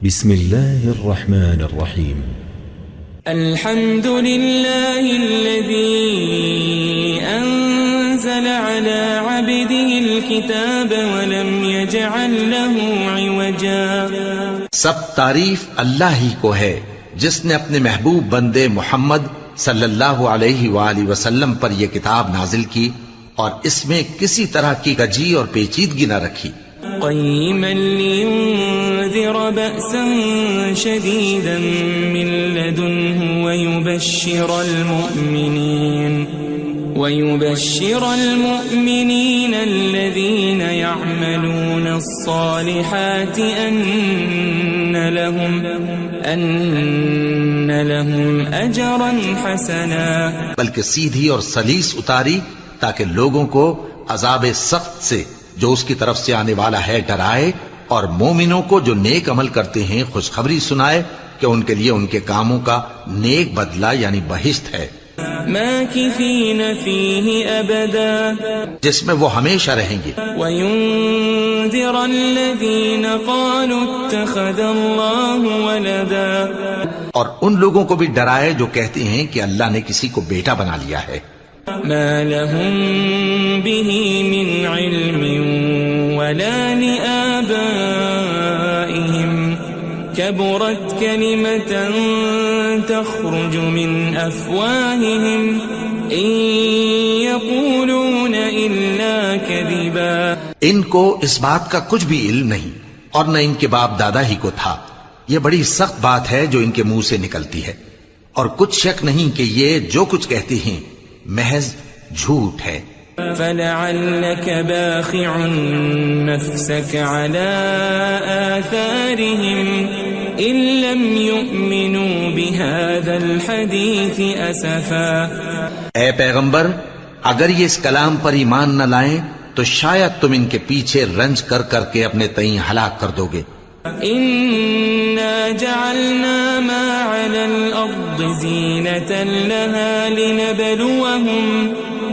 بسم الله الرحمن الرحيم. الحمد لله الذي أنزل على عبده الكتاب ولم يجعل له عوجا. سب تعریف اللہ ہی کو ہے جس نے اپنے محبوب بندے محمد صلی اللہ علیہ وآلہ وسلم پر یہ کتاب نازل کی اور اس میں کسی طرح کی کجی اور پیچیدگی نہ رکھی. قيما لينذر بأسا شديدا من لدنه ويبشر المؤمنين الذين يعملون الصالحات أن لهم أجرا حسنا. بلکہ سیدھی اور سلیس اتاری تاکہ لوگوں کو عذاب سخت سے جو اس کی طرف سے آنے والا ہے ڈرائے، اور مومنوں کو جو نیک عمل کرتے ہیں خوشخبری سنائے کہ ان کے لیے ان کے کاموں کا نیک بدلہ یعنی بہشت ہے، ماکثین فیہ ابدا، جس میں وہ ہمیشہ رہیں گے. وینذر الذین قالوا اتخذ اللہ ولدا، اور ان لوگوں کو بھی ڈرائے جو کہتے ہیں کہ اللہ نے کسی کو بیٹا بنا لیا ہے. ما لهم به من علم ولا لآبائهم كبرت كلمة تخرج من أفواههم إن يقولون إلا كذبا. ان کو اس بات کا کچھ بھی علم نہیں اور نہ ان کے باپ دادا ہی کو تھا. یہ بڑی سخت بات ہے جو ان کے منہ سے نکلتی ہے، اور کچھ شک نہیں کہ یہ جو کچھ کہتے ہیں محض جھوٹ ہے. فلعلك باخع نفسك على آثارهم إن لم يؤمنوا بهذا الحديث أسفا. اے پیغمبر، اگر یہ اس کلام پر ایمان نہ لائیں تو شاید تم ان کے پیچھے رنج کر کر کے اپنے تئیں ہلاک کر دو گے. إنا جعلنا ما على الأرض زينة لها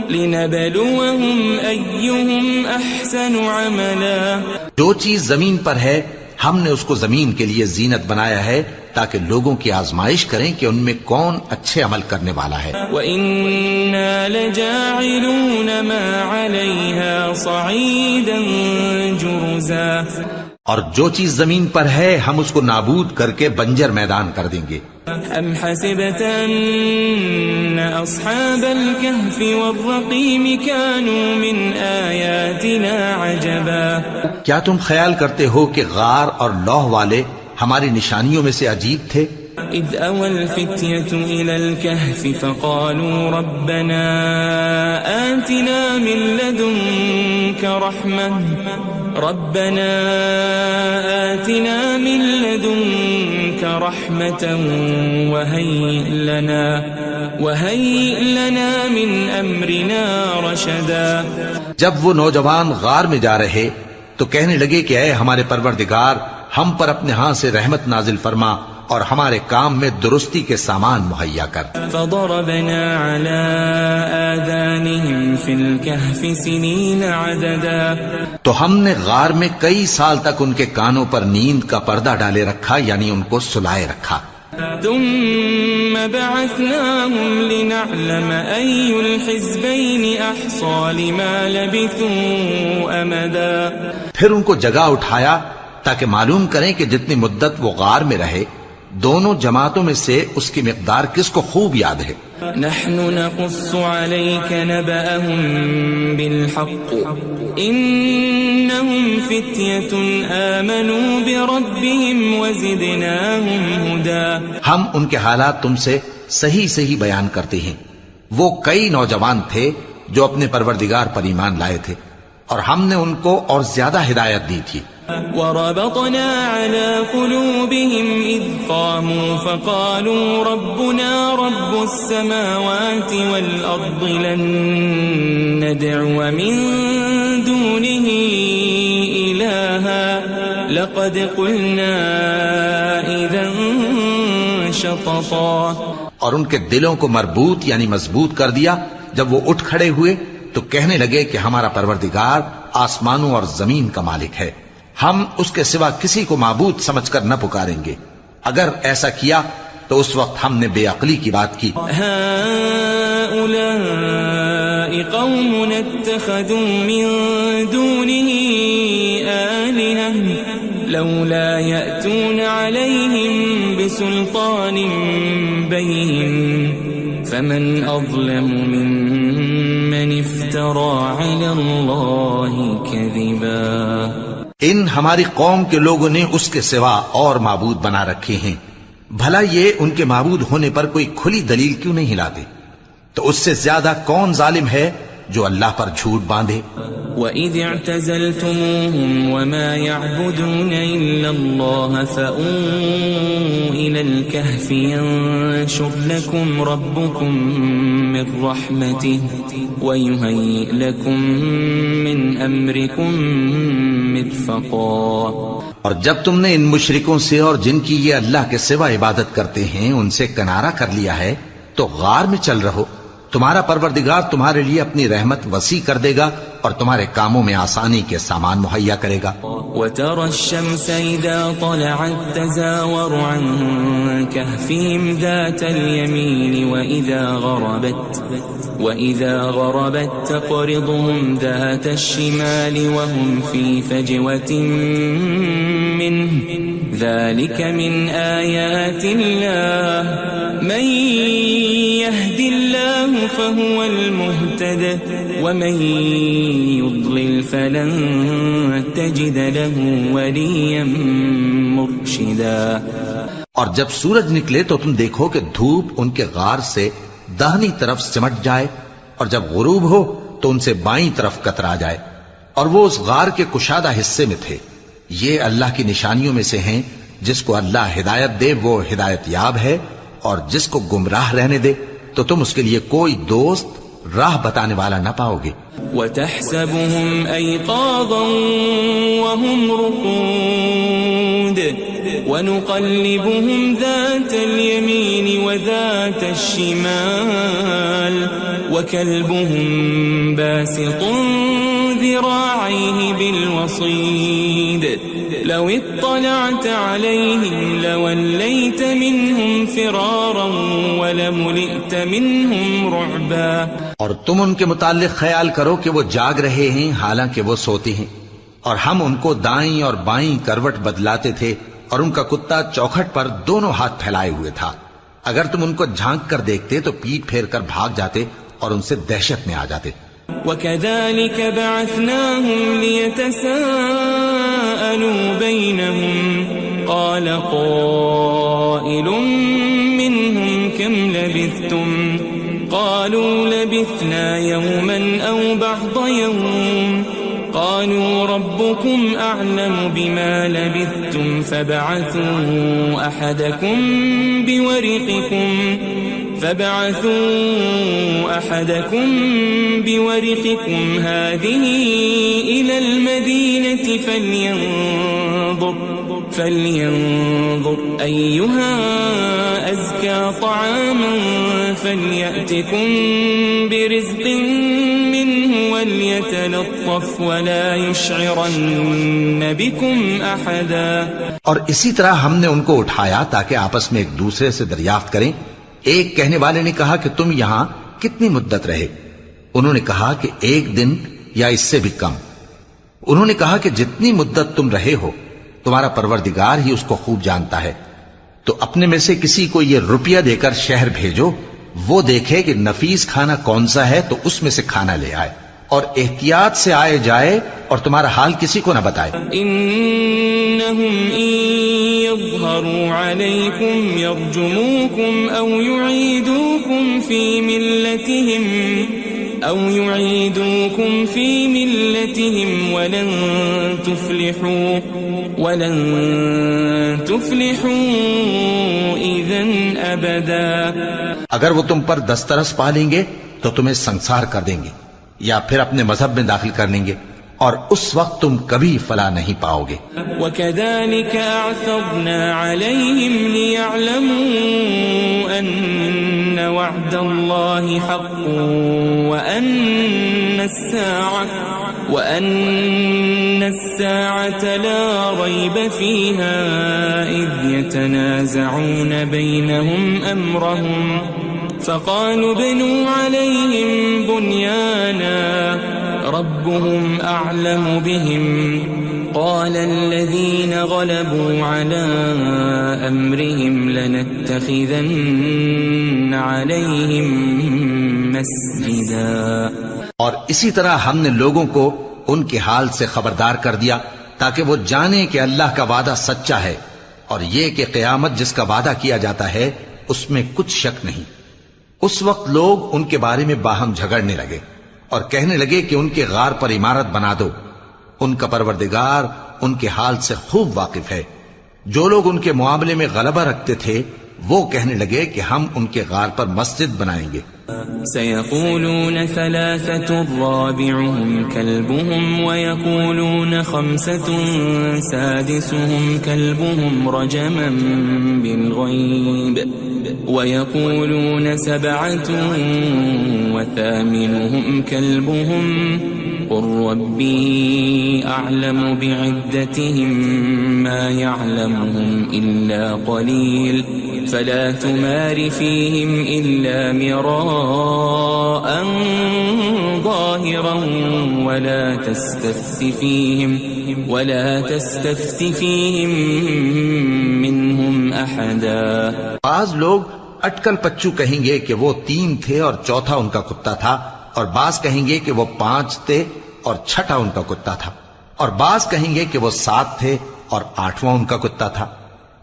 لنبلوهم أيهم أحسن عملا. جو چیز زمین پر ہے ہم نے اس کو زمین کے لیے زینت بنایا ہے تاکہ لوگوں کی آزمائش کریں کہ ان میں کون اچھے عمل کرنے والا ہے. وَإِنَّا لَجَاعِلُونَ مَا عَلَيْهَا صَعِيدًا جُرُزًا. اور جو چیز زمین پر ہے ہم اس کو نابود کر کے بنجر میدان کر دیں گے. ام حسبت ان اصحاب الكهف والرقيم كانوا من آیاتنا عجبا. کیا تم خیال کرتے ہو کہ غار اور لوح والے ہماری نشانیوں میں سے عجیب تھے؟ اذ اوى الفتية الى الكهف فقالوا ربنا آتنا من لدنك رحمة وهيئ لنا من امرنا رشدا. جب وہ نوجوان غار میں جا رہے تو کہنے لگے کہ اے ہمارے پروردگار، ہم پر اپنے ہاں سے رحمت نازل فرما اور ہمارے کام میں درستی کے سامان مہیا کر. فضربنا على آذانهم في الكهف سنين عددا. تو ہم نے غار میں کئی سال تک ان کے کانوں پر نیند کا پردہ ڈالے رکھا، یعنی ان کو سلائے رکھا. ثم بعثناهم لنعلم أي الحزبين أحصى لما لبثوا أمدا. پھر ان کو جگہ اٹھایا تاکہ معلوم کریں کہ جتنی مدت وہ غار میں رہے دونوں جماعتوں میں سے اس کی مقدار کس کو خوب یاد ہے. نحن نقص عليك نبأهم بالحق إنهم فتية آمنوا بربهم وزدناهم هدى. ہم ان کے حالات تم سے صحیح بیان کرتے ہیں. وہ کئی نوجوان تھے جو اپنے پروردگار پر ایمان لائے تھے اور ہم نے ان کو اور زیادہ ہدایت دی تھی. وربطنا على قلوبهم إذ قاموا فقالوا ربنا رب السماوات والأرض لن ندعو من دونه إلها لقد قلنا إذا شططا. اور ان کے دلوں کو مربوط یعنی مضبوط کر دیا. جب وہ اٹھ کھڑے ہوئے تو کہنے لگے کہ ہمارا پروردگار آسمانوں اور زمین کا مالک ہے، ہم اس کے سوا کسی کو معبود سمجھ کر نہ پکاریں گے. اگر ایسا کیا تو اس وقت ہم نے بے عقلی کی بات کی. هؤلاء قوم اتخذوا من دونه آلهة لولا يأتون عليهم بسلطان بين فمن أظلم ممن افترى على الله كذبا. ان ہماری قوم کے لوگوں نے اس کے سوا اور معبود بنا رکھے ہیں. بھلا یہ ان کے معبود ہونے پر کوئی کھلی دلیل کیوں نہیں لاتے؟ تو اس سے زیادہ کون ظالم ہے جو اللہ پر جھوٹ باندھے؟ وَإِذِ اعْتَزَلْتُمُوهُمْ وَمَا يَعْبُدُونَ إِلَّا اللَّهَ فَأْوُوا إِلَى الْكَهْفِ يَنشُرْ لَكُمْ رَبُّكُمْ مِنْ رَحْمَتِهِ وَيُهَيِّئْ لَكُمْ مِنْ أَمْرِكُمْ مِرْفَقًا. اور جب تم نے ان مشرکوں سے اور جن کی یہ اللہ کے سوا عبادت کرتے ہیں ان سے کنارہ کر لیا ہے تو غار میں چل رہو. تمہارا پروردگار تمہارے لیے اپنی رحمت وسیع کر دے گا اور تمہارے کاموں میں آسانی کے سامان مہیا کرے گا. وَتَرَى الشَّمْسَ إِذَا طَلَعَتْ تَزَاوَرُ عَنْ كَهْفِهِمْ ذَاتَ الْيَمِينِ وَإِذَا غَرَبَتْ تَقْرِضُهُمْ ذَاتَ الشِّمَالِ وَهُمْ فِي فَجْوَةٍ مِّنْهُ ذَلِكَ مِنْ آيَاتِ اللَّهِ مَنْ يَهْدِ اللَّهُ فَهُوَ الْمُهْتَدِ وَمَنْ يُضْلِلْ فَلَنْ تَجِدَ لَهُ وَلِيًّا مُرْشِدًا. اور جب سورج نکلے تو تم دیکھو کہ دھوپ ان کے غار سے داہنی طرف سمٹ جائے اور جب غروب ہو تو ان سے بائیں طرف کترا جائے اور وہ اس غار کے کشادہ حصے میں تھے. یہ اللہ کی نشانیوں میں سے ہیں. جس کو اللہ ہدایت دے وہ ہدایت یاب ہے اور جس کو گمراہ رہنے دے تو تم اس کے لیے کوئی دوست راہ بتانے والا نہ پاؤ گے. وَتَحْسَبُهُمْ أَيْقَاظًا وَهُمْ رُقُودٌ وَنُقَلِّبُهُمْ ذَاتَ الْيَمِينِ وَذَاتَ الشِّمَالِ وَكَلْبُهُمْ بَاسِطٌ ذِرَاعَيْهِ بِالْوَصِيدِ لَوِ اطَّلَعْتَ عَلَيْهِمْ لَوَلَّيْتَ مِنْهُمْ فِرَارًا وَلَمُلِئْتَ مِنْهُمْ رُعْبًا. اور تم ان کے متعلق خیال کرو کہ وہ جاگ رہے ہیں حالانکہ وہ سوتے ہیں اور ہم ان کو دائیں اور بائیں کروٹ بدلاتے تھے اور ان کا کتا چوکھٹ پر دونوں ہاتھ پھیلائے ہوئے تھا. اگر تم ان کو جھانک کر دیکھتے تو پیٹ پھیر کر بھاگ جاتے اور ان سے دہشت میں آ جاتے. وَكَذَلِكَ بَعَثْنَاهُمْ لِيَتَسَاءَلُوا بَيْنَهُمْ قَالَ قَائِلٌ مِّنْهُمْ كَمْ لَبِثْتُمْ قَالُوا لَبِثْنَا يَوْمًا أَوْ بَعْضَ يَوْمٍ قَالُوا رَبُّكُمْ أَعْلَمُ بِمَا لَبِثْتُمْ فَابْعَثُوا أَحَدَكُمْ بِوَرِقِكُمْ هَذِهِ إِلَى الْمَدِينَةِ فَلْيَنظُرْ أَيُّهَا أَزْكَى طَعَامًا فَلْيَأْتِكُمْ بِرِزْقٍ مِّنْهُ وَلْيَتَلَطَّفْ وَلَا يُشْعِرَنَّ بِكُمْ أَحَدًا. اور اسی طرح ہم نے ان کو اٹھایا تاکہ آپس میں ایک دوسرے سے دریافت کریں. ایک کہنے والے نے کہا کہ تم یہاں کتنی مدت رہے؟ انہوں نے کہا کہ 1 دن یا اس سے بھی کم. انہوں نے کہا کہ جتنی مدت تم رہے ہو تمہارا پروردگار ہی اس کو خوب جانتا ہے. تو اپنے میں سے کسی کو یہ روپیہ دے کر شہر بھیجو، وہ دیکھے کہ نفیس کھانا کون سا ہے تو اس میں سے کھانا لے آئے اور احتیاط سے آئے جائے اور تمہارا حال کسی کو نہ بتائے. انہم ان یظہروا علیکم یرجموکم او یعیدوکم فی ملتہم ولن تفلحوا اذن ابدا. اگر وہ تم پر دسترس پا لیں گے تو تمہیں سنسار کر دیں گے یا پھر اپنے مذہب میں داخل کر لیں گے اور اس وقت تم کبھی فلاح نہیں پاؤ گے. وَكَذَلِكَ أَعْثَرْنَا عَلَيْهِمْ لِيَعْلَمُوا أَنَّ وَعْدَ اللَّهِ حَقٌّ وَأَنَّ وأن الساعة لا ريب فيها إذ يتنازعون بينهم أمرهم فقالوا ابنوا عليهم بنيانا ربهم أعلم بهم قال الذين غلبوا على أمرهم لنتخذن عليهم مسجدا. اور اسی طرح ہم نے لوگوں کو ان کے حال سے خبردار کر دیا تاکہ وہ جانیں کہ اللہ کا وعدہ سچا ہے اور یہ کہ قیامت جس کا وعدہ کیا جاتا ہے اس میں کچھ شک نہیں. اس وقت لوگ ان کے بارے میں باہم جھگڑنے لگے اور کہنے لگے کہ ان کے غار پر عمارت بنا دو. ان کا پروردگار ان کے حال سے خوب واقف ہے. جو لوگ ان کے معاملے میں غلبہ رکھتے تھے وہ کہنے لگے کہ ہم ان کے غار پر مسجد بنائیں گے. سيقولون ثلاثة رابعهم كلبهم ويقولون خمسة سادسهم كلبهم رجما بالغيب ويقولون سبعة وثامنهم كلبهم قل ربي أعلم بعدتهم ما يعلمهم إلا قليل فلا تمار فيهم إلا مراء ظاهرا ولا تستفت فيهم منهم أحدا. بعض لوگ اٹکل پچو کہیں گے کہ وہ 3 تھے اور چوتھا ان کا کتا تھا، اور بعض کہیں گے کہ وہ 5 تھے اور چھٹا ان کا کتا تھا، اور بعض کہیں گے کہ وہ 7 تھے اور 8واں ان کا کتا تھا.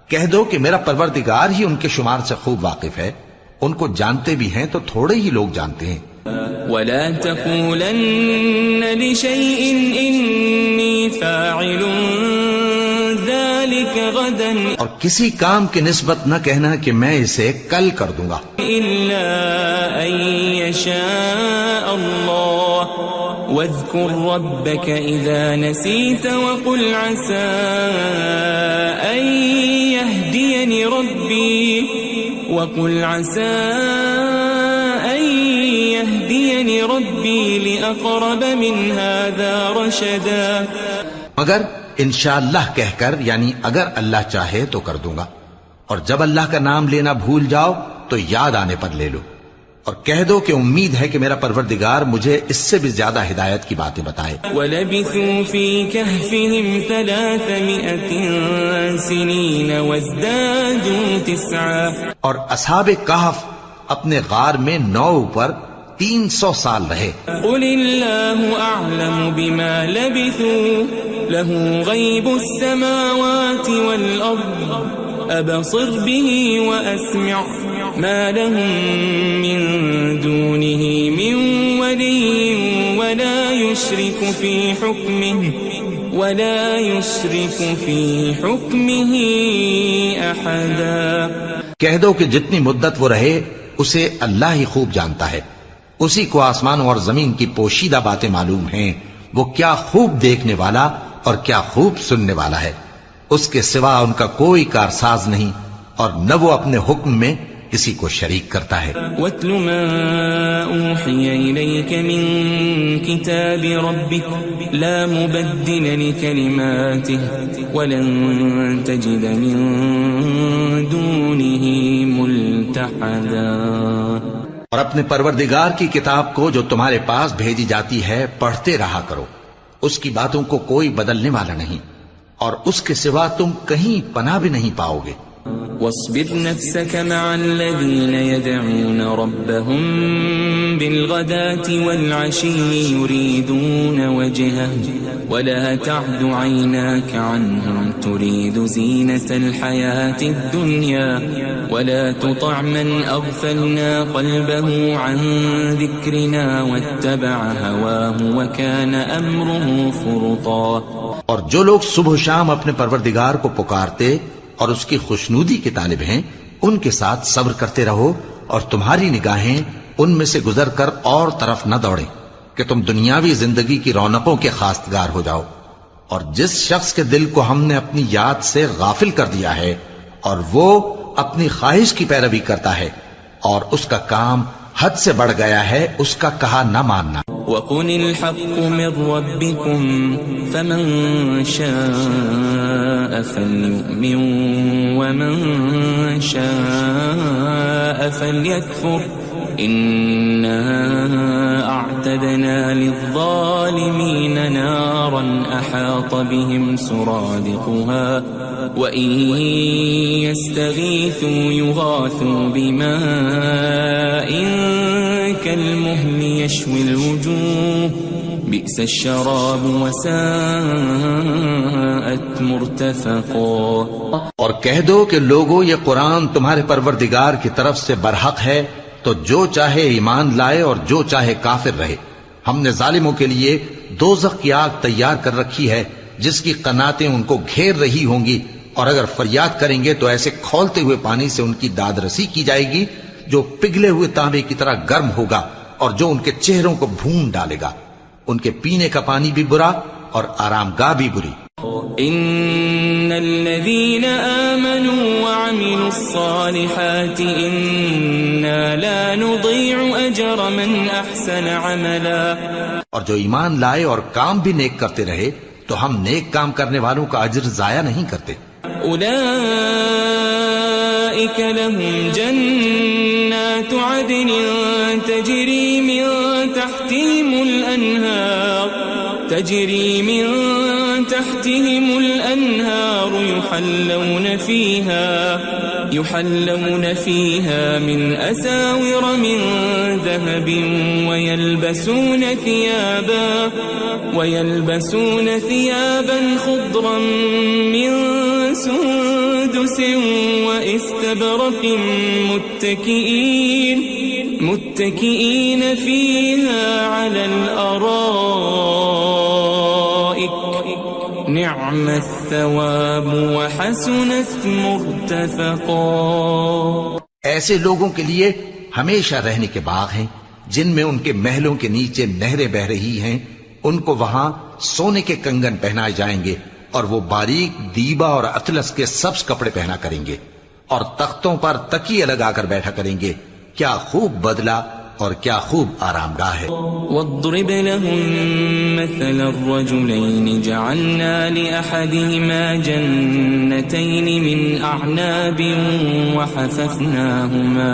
کہہ دو کہ میرا پروردگار ہی ان کے شمار سے خوب واقف ہے، ان کو جانتے بھی ہیں تو تھوڑے ہی لوگ جانتے ہیں. ولا تقولن لشيء إني فاعل ذلك غدا اور کسی کام کی نسبت نہ کہنا کہ میں اسے کل کر دوں گا إلا أن يشاء الله واذكر ربك إذا نسيت وقل عسى أن يهديني ربي لأقرب من هذا رشدا. مگر انشاءاللہ کہہ کر، یعنی اگر اللہ چاہے تو کر دوں گا، اور جب اللہ کا نام لینا بھول جاؤ تو یاد آنے پر لے لو، اور کہہ دو کہ امید ہے کہ میرا پروردگار مجھے اس سے بھی زیادہ ہدایت کی باتیں بتائے. وَلَبِثُوا فِي كَهْفِهِمْ 300 سِنِينَ وَازْدَادُوا 9. اور اصحاب کہف اپنے غار میں 9 پر 300 سال رہے. قُلِ اللَّهُ أَعْلَمُ بِمَا لَبِثُوا لَهُ غَيْبُ السَّمَاوَاتِ وَالْأَرْضِ أَبْصِرْ بِهِ وَأَسْمِعْ مَا لَهُم مِّن دُونِهِ مِن وَلِيٍّ وَلَا يُشْرِكُ فِي حُكْمِهِ أَحَدًا. کہہ دو کہ جتنی مدت وہ رہے اسے اللہ ہی خوب جانتا ہے، اسی کو آسمانوں اور زمین کی پوشیدہ باتیں معلوم ہیں. وہ کیا خوب دیکھنے والا اور کیا خوب سننے والا ہے. اس کے سوا ان کا کوئی کارساز نہیں، اور نہ وہ اپنے حکم میں کسی کو شریک کرتا ہے. وَاتْلُ مَا أُوحِيَ إِلَيْكَ مِن كِتَابِ رَبِّكَ لَا مُبَدِّلَ لِكَلِمَاتِهِ وَلَن تَجِدَ مِن دُونِهِ مُلْتَحَدًا. اور اپنے پروردگار کی کتاب کو جو تمہارے پاس بھیجی جاتی ہے پڑھتے رہا کرو، اس کی باتوں کو کوئی بدلنے والا نہیں، اور اس کے سوا تم کہیں پناہ بھی نہیں پاؤ گے. واصبر نفسك مع الذين يدعون ربهم بالغداة والعشي يريدون وجهه ولا تعد عيناك عنهم تريد زينة الحياة الدنيا ولا تطع من أغفلنا قلبه عن ذكرنا واتبع هواه وكان أمره فرطا. اور جو لوگ صبح و شام اپنے پروردگار کو پکارتے اور اس کی خوشنودی کے طالب ہیں ان کے ساتھ صبر کرتے رہو، اور تمہاری نگاہیں ان میں سے گزر کر اور طرف نہ دوڑیں کہ تم دنیاوی زندگی کی رونقوں کے خواستگار ہو جاؤ. اور جس شخص کے دل کو ہم نے اپنی یاد سے غافل کر دیا ہے اور وہ اپنی خواہش کی پیروی کرتا ہے اور اس کا کام حد سے بڑھ گیا ہے، اس کا کہا نہ ماننا. وقل الحق من ربكم فمن شاء فليؤمن ومن شاء فليكفر إنا أعتدنا للظالمين نارا أحاط بهم سرادقها وإن يستغيثوا يغاثوا بماء كالمهل يشوي الوجوه بئس الشراب وساءت مرتفقا. اور کہہ دو کہ لوگو یہ قرآن تمہارے پروردگار کی طرف سے برحق ہے، تو جو چاہے ایمان لائے اور جو چاہے کافر رہے. ہم نے ظالموں کے لیے دوزخ کی آگ تیار کر رکھی ہے جس کی قناتیں ان کو گھیر رہی ہوں گی، اور اگر فریاد کریں گے تو ایسے کھولتے ہوئے پانی سے ان کی داد رسی کی جائے گی جو پگھلے ہوئے تانبے کی طرح گرم ہوگا اور جو ان کے چہروں کو بھون ڈالے گا. ان کے پینے کا پانی بھی برا اور آرام گاہ بھی بری. ان الذين آمنوا وعملوا الصالحات انا لا نضيع اجر من احسن عملا. اور جو ایمان لائے اور کام بھی نیک کرتے رہے تو ہم نیک کام کرنے والوں کا اجر ضائع نہیں کرتے. اولئك لهم جنات عدن تجري من تحتهم الأنهار يحلون فيها من أساور من ذهب ويلبسون ثيابا خضرا من سندس واستبرق متكئين فيها على الأرائك نعم الثواب وحسنت مرتفقا. ایسے لوگوں کے لیے ہمیشہ رہنے کے باغ ہیں جن میں ان کے محلوں کے نیچے نہریں بہ رہی ہیں. ان کو وہاں سونے کے کنگن پہنائے جائیں گے اور وہ باریک دیبا اور اطلس کے سبز کپڑے پہنا کریں گے اور تختوں پر تکیے لگا کر بیٹھا کریں گے. کیا خوب بدلہ اور کیا خوب آرام گاہ ہے. واضرب لهم مثل الرجلين جعلنا لأحدهما جنتين من أعناب وحففناهما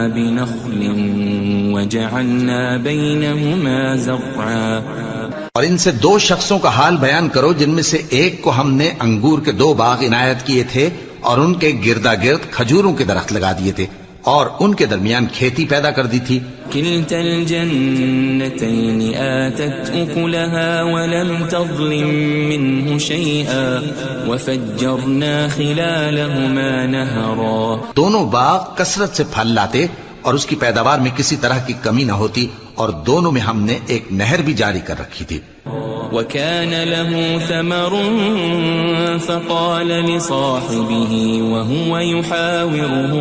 بنخل وجعلنا بينهما زرعا. اور ان سے دو شخصوں کا حال بیان کرو جن میں سے ایک کو ہم نے انگور کے 2 باغ عنایت کیے تھے اور ان کے گردا گرد کھجوروں کے درخت لگا دیے تھے اور ان کے درمیان کھیتی پیدا کر دی تھی. كلتا الجنتين آتت أكلها ولم تظلم منه شيئا وفجرنا خلالهما نهرا. دونوں باغ کثرت سے پھل لاتے اور اس کی پیداوار میں کسی طرح کی کمی نہ ہوتی اور دونوں میں ہم نے ایک نہر بھی جاری کر رکھی تھی. وكان له ثمر فقال لصاحبه وهو يحاوره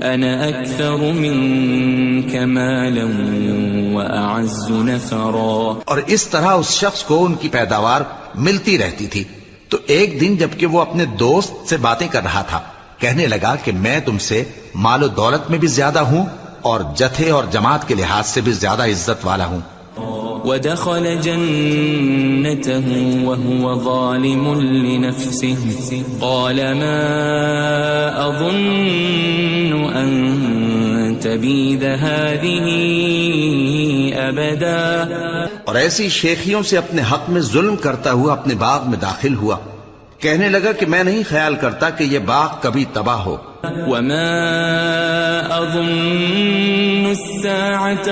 أنا أكثر منك مالا وأعز نفرا. اور اس طرح اس شخص کو ان کی پیداوار ملتی رہتی تھی. تو ایک دن جبکہ وہ اپنے دوست سے باتیں کر رہا تھا کہنے لگا کہ میں تم سے مال و دولت میں بھی زیادہ ہوں اور جتھے اور جماعت کے لحاظ سے بھی زیادہ عزت والا ہوں. ودخل جنته وهو ظالم لنفسه قال ما أظن أن تبيد هذه أبدا. اور ایسی شیخیوں سے اپنے حق میں ظلم کرتا ہوا اپنے باغ میں داخل ہوا. کہنے لگا کہ میں نہیں خیال کرتا کہ یہ باغ کبھی تباہ ہو. وما أظن الساعة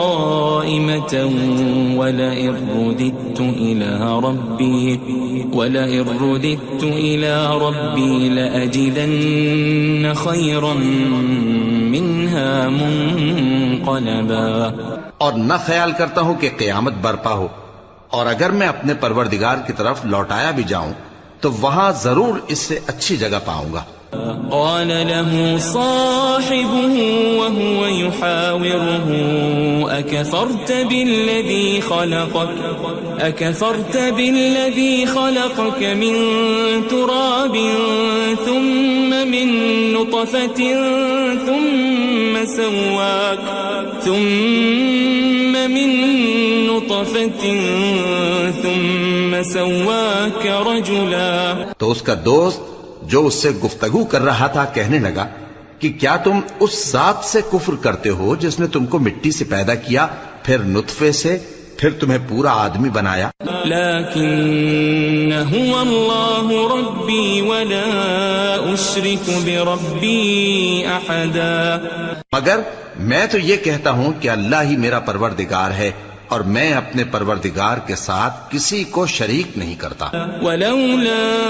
قائمة ولئن رددت إلى ربي لأجدن خيرا منها منقلبا. اور نہ خیال کرتا ہوں کہ قیامت برپا ہو، اور اگر میں اپنے پروردگار کی طرف لوٹایا بھی جاؤں تو وہاں ضرور اس سے اچھی جگہ پاؤں گا۔ قال له صاحبه وهو يحاوره أكفرت بالذي خلقك من تراب ثم من نطفة ثم سواك رجلا۔ تو اس کا دوست جو اس سے گفتگو کر رہا تھا کہنے لگا کہ کیا تم اس ذات سے کفر کرتے ہو جس نے تم کو مٹی سے پیدا کیا، پھر نطفے سے، پھر تمہیں پورا آدمی بنایا؟ لیکن هو اللہ ربی ولا اشرک بربی احدا۔ مگر میں تو یہ کہتا ہوں کہ اللہ ہی میرا پروردگار ہے اور میں اپنے پروردگار کے ساتھ کسی کو شریک نہیں کرتا۔ ولولا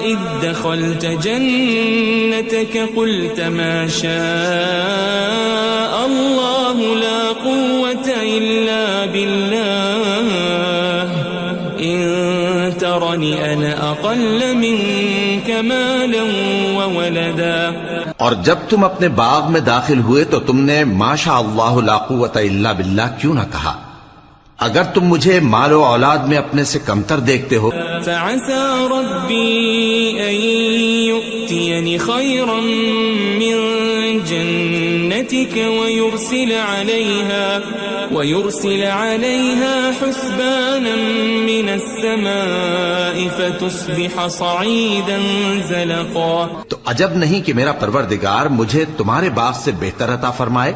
اذ دخلت جنتك قلت ما شاء الله لا قوة الا بالله ان ترني انا اقل منك مالا وولدا۔ اور جب تم اپنے باغ میں داخل ہوئے تو تم نے ما شاء اللہ لا قوت الا باللہ کیوں نہ کہا؟ اگر تم مجھے مال و اولاد میں اپنے سے کمتر دیکھتے ہو۔ فعسى ربي أن يؤتيني خيرا من جنتك ويرسل عليها حسبانا من السماء فتصبح صعيدا زلقا۔ تو عجب نہیں کہ میرا پروردگار مجھے تمہارے باغ سے بہتر عطا فرمائے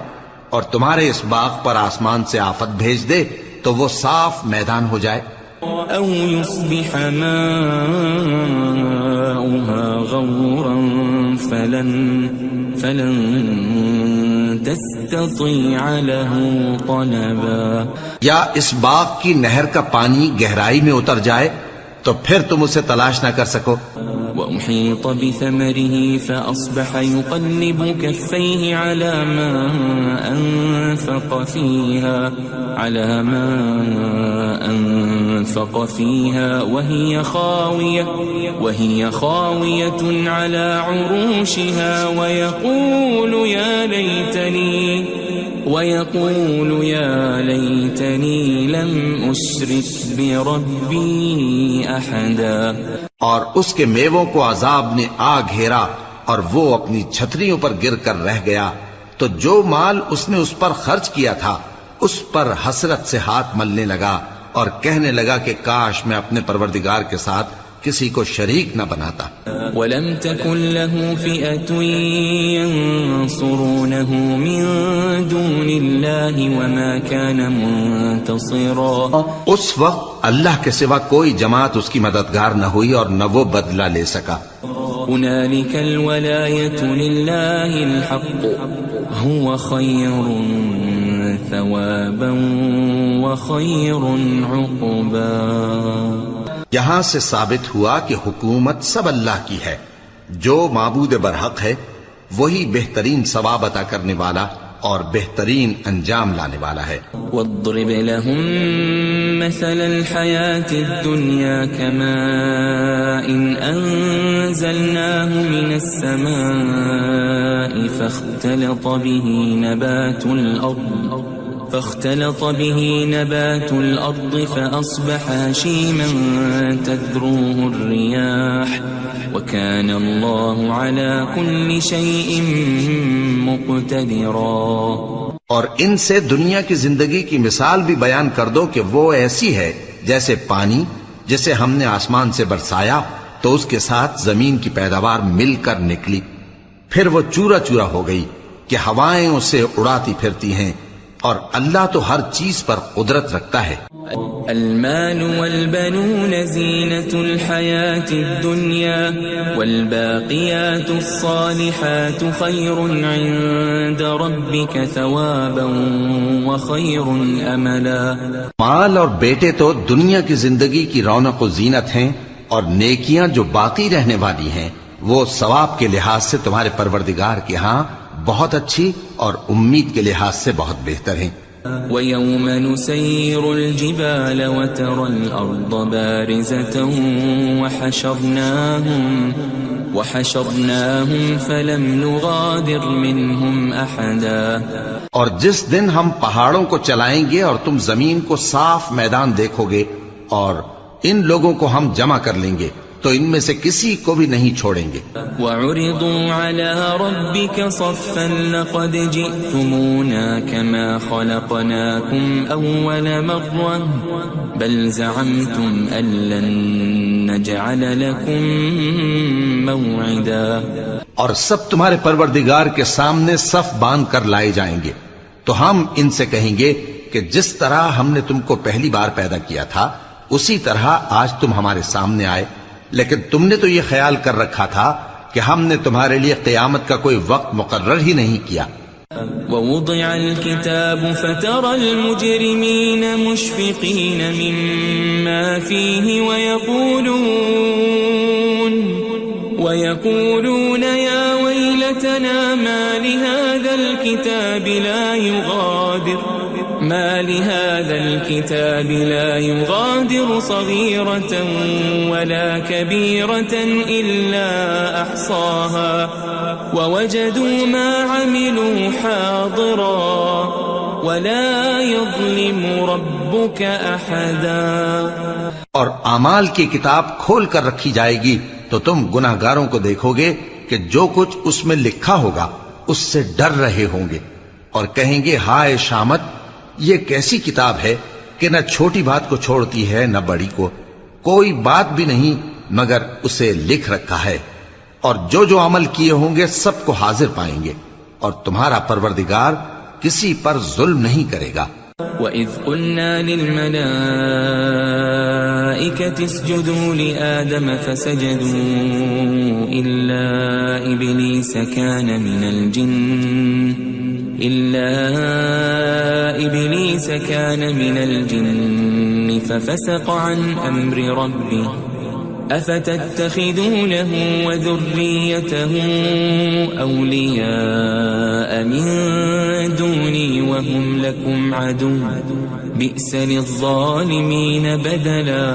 اور تمہارے اس باغ پر آسمان سے آفت بھیج دے تو وہ صاف میدان ہو جائے۔ او يصبح ماؤها غورا فلن تستطيع له طلبا۔ یا اس باغ کی نہر کا پانی گہرائی میں اتر جائے تو پھر تم اسے تلاش نہ کر سکو۔ وأحيط بثمره فأصبح يقلب كفيه على ما أنفق فيها وهي خاوية على عروشها ويقول يا ليتني لم أشرك بربي أحدا۔ اور اس کے میووں کو عذاب نے آ گھیرا اور وہ اپنی چھتریوں پر گر کر رہ گیا، تو جو مال اس نے اس پر خرچ کیا تھا اس پر حسرت سے ہاتھ ملنے لگا اور کہنے لگا کہ کاش میں اپنے پروردگار کے ساتھ کسی کو شریک نہ بناتا۔ وَلَمْ تَكُنْ لَهُ فِئَةٌ يَنْصُرُونَهُ مِنْ دُونِ اللَّهِ وَمَا كَانَ مُنْتَصِرًا۔ اس وقت اللہ کے سوا کوئی جماعت اس کی مددگار نہ ہوئی اور نہ وہ بدلہ لے سکا۔ هُنَالِكَ الْوَلَایَةُ لِلَّهِ الْحَقُّ هُوَ خَيْرٌ ثَوَابًا وَخَيْرٌ عُقْبًا۔ یہاں سے ثابت ہوا کہ حکومت سب اللہ کی ہے، جو معبود برحق ہے وہی بہترین ثواب عطا کرنے والا اور بہترین انجام لانے والا ہے۔ وَاضْرِبْ لَهُم مَّثَلَ الْحَيَاةِ الدُّنْيَا كَمَاءٍ أَنزَلْنَاهُ مِنَ السَّمَاءِ فاختلط به نبات الأرض فأصبح هشيما تذروه الرياح وكان الله على كل شيء مقتدرا۔ اور ان سے دنیا کی زندگی کی مثال بھی بیان کر دو کہ وہ ایسی ہے جیسے پانی جسے ہم نے آسمان سے برسایا تو اس کے ساتھ زمین کی پیداوار مل کر نکلی، پھر وہ چورا چورا ہو گئی کہ ہوائیں اسے اڑاتی پھرتی ہیں، اور اللہ تو ہر چیز پر قدرت رکھتا ہے۔ المال والبنون زینة الحیاة الدنیا والباقیات الصالحات خیر عند ربک ثوابا وخیر املا۔ مال اور بیٹے تو دنیا کی زندگی کی رونق و زینت ہیں، اور نیکیاں جو باقی رہنے والی ہیں وہ ثواب کے لحاظ سے تمہارے پروردگار کے ہاں بہت اچھی اور امید کے لحاظ سے بہت بہتر ہیں۔ ويوم نسير الجبال وترى الأرض بارزة وحشرناهم فلم نغادر منهم أحدا. اور جس دن ہم پہاڑوں کو چلائیں گے اور تم زمین کو صاف میدان دیکھو گے اور ان لوگوں کو ہم جمع کر لیں گے تو ان میں سے کسی کو بھی نہیں چھوڑیں گے. وَعُرِضُوا عَلَى رَبِّكَ صَفًّا لَقَدْ جِئْتُمُونَا كَمَا خَلَقْنَاكُمْ أَوَّلَ مَرَّةٍ بَلْ زَعَمْتُمْ أَن لَّن نَّجْعَلَ لَكُم مَّوْعِدًا. اور سب تمہارے پروردگار کے سامنے صف باندھ کر لائے جائیں گے تو ہم ان سے کہیں گے کہ جس طرح ہم نے تم کو پہلی بار پیدا کیا تھا اسی طرح آج تم ہمارے سامنے آئے، لیکن تم نے تو یہ خیال کر رکھا تھا کہ ہم نے تمہارے لیے قیامت کا کوئی وقت مقرر ہی نہیں کیا. ووضع الكتاب فترى المجرمين مشفقين مما فيه ويقولون يا ويلتنا ما لهذا الكتاب لا يغادر صغيرة ولا كبيرة إلا أحصاها ووجدوا ما عملوا حاضرا ولا يظلم ربك أحدا. اور اعمال کی کتاب کھول کر رکھی جائے گی تو تم گناہگاروں کو دیکھو گے کہ جو کچھ اس میں لکھا ہوگا اس سے ڈر رہے ہوں گے اور کہیں گے ہائے شامت، یہ کیسی کتاب ہے کہ نہ چھوٹی بات کو چھوڑتی ہے نہ بڑی کو، کوئی بات بھی نہیں مگر اسے لکھ رکھا ہے، اور جو عمل کیے ہوں گے سب کو حاضر پائیں گے، اور تمہارا پروردگار کسی پر ظلم نہیں کرے گا. وَإِذْ قُلْنَا لِلْمَلَائِكَةِ اسْجُدُوا لِآدَمَ فَسَجَدُوا إِلَّا إِبْلِيسَ كَانَ مِنَ الْجِنِّ فَفَسَقَ عَنْ أَمْرِ رَبِّهِ أَفَتَتَّخِذُونَهُ وَذُرِّيَّتَهُ أَوْلِيَاءَ مِن دُونِي وَهُمْ لَكُمْ عَدُوٌّ بِئْسَ لِلظَّالِمِينَ بَدَلًا.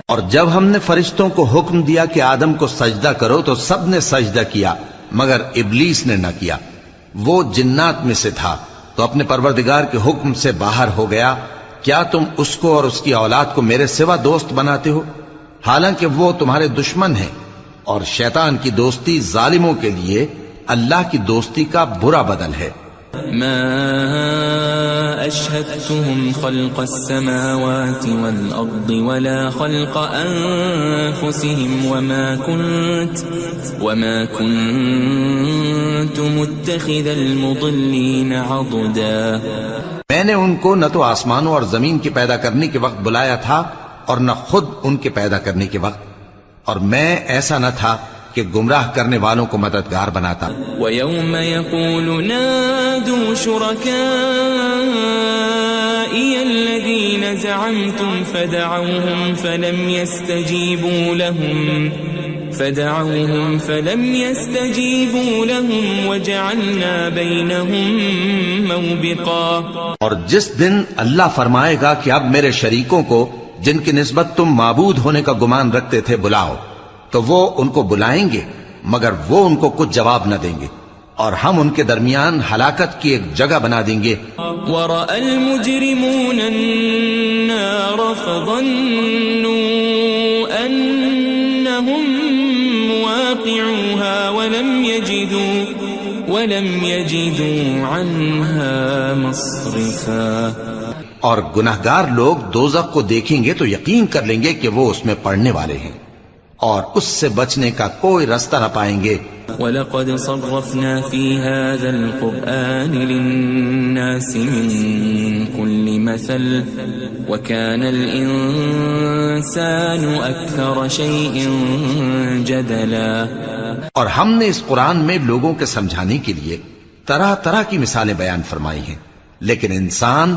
اور جب ہم نے فرشتوں کو حکم دیا کہ آدم کو سجدہ کرو تو سب نے سجدہ کیا مگر ابلیس نے نہ کیا، وہ جنات میں سے تھا تو اپنے پروردگار کے حکم سے باہر ہو گیا. کیا تم اس کو اور اس کی اولاد کو میرے سوا دوست بناتے ہو حالانکہ وہ تمہارے دشمن ہیں، اور شیطان کی دوستی ظالموں کے لیے اللہ کی دوستی کا برا بدل ہے. ما أشهدتهم خلق السماوات والأرض ولا خلق أنفسهم وما كنت متخذ المضلين عضدا. میں نے ان کو نہ تو آسمانوں اور زمین کے پیدا کرنے کے وقت بلایا تھا اور نہ خود ان کے پیدا کرنے کے وقت، اور میں ایسا نہ تھا کہ گمراہ کرنے والوں کو مددگار بناتا. وَيَوْمَ يَقُولُ نَادُوا شُرَكَائِيَ الَّذِينَ زَعَمْتُمْ فَدَعَوْهُمْ فَلَمْ يَسْتَجِيبُوا لَهُمْ وَجَعَلْنَا بَيْنَهُمْ مَوْبِقًا. اور جس دن اللہ فرمائے گا کہ اب میرے شریکوں کو جن کی نسبت تم معبود ہونے کا گمان رکھتے تھے بلاؤ، تو وہ ان کو بلائیں گے مگر وہ ان کو کچھ جواب نہ دیں گے، اور ہم ان کے درمیان ہلاکت کی ایک جگہ بنا دیں گے. وَرَأَى الْمُجْرِمُونَ النَّارَ فَظَنُّوا أَنَّهُمْ مُوَاقِعُوهَا وَلَمْ يَجِدُوا عَنْهَا مَصْرِفًا. اور گناہگار لوگ دوزخ کو دیکھیں گے تو یقین کر لیں گے کہ وہ اس میں پڑنے والے ہیں اور اس سے بچنے کا کوئی راستہ نہ پائیں گے. وَلَقَدْ صَرَّفْنَا فِي هَذَا الْقُرْآنِ لِلنَّاسِ مِنْ كُلِّ مَثَلٍ وَكَانَ الْإِنسَانُ أَكْثَرَ شَيْءٍ جَدَلًا. اور ہم نے اس قرآن میں لوگوں کے سمجھانے کے لیے طرح طرح کی مثالیں بیان فرمائی ہیں، لیکن انسان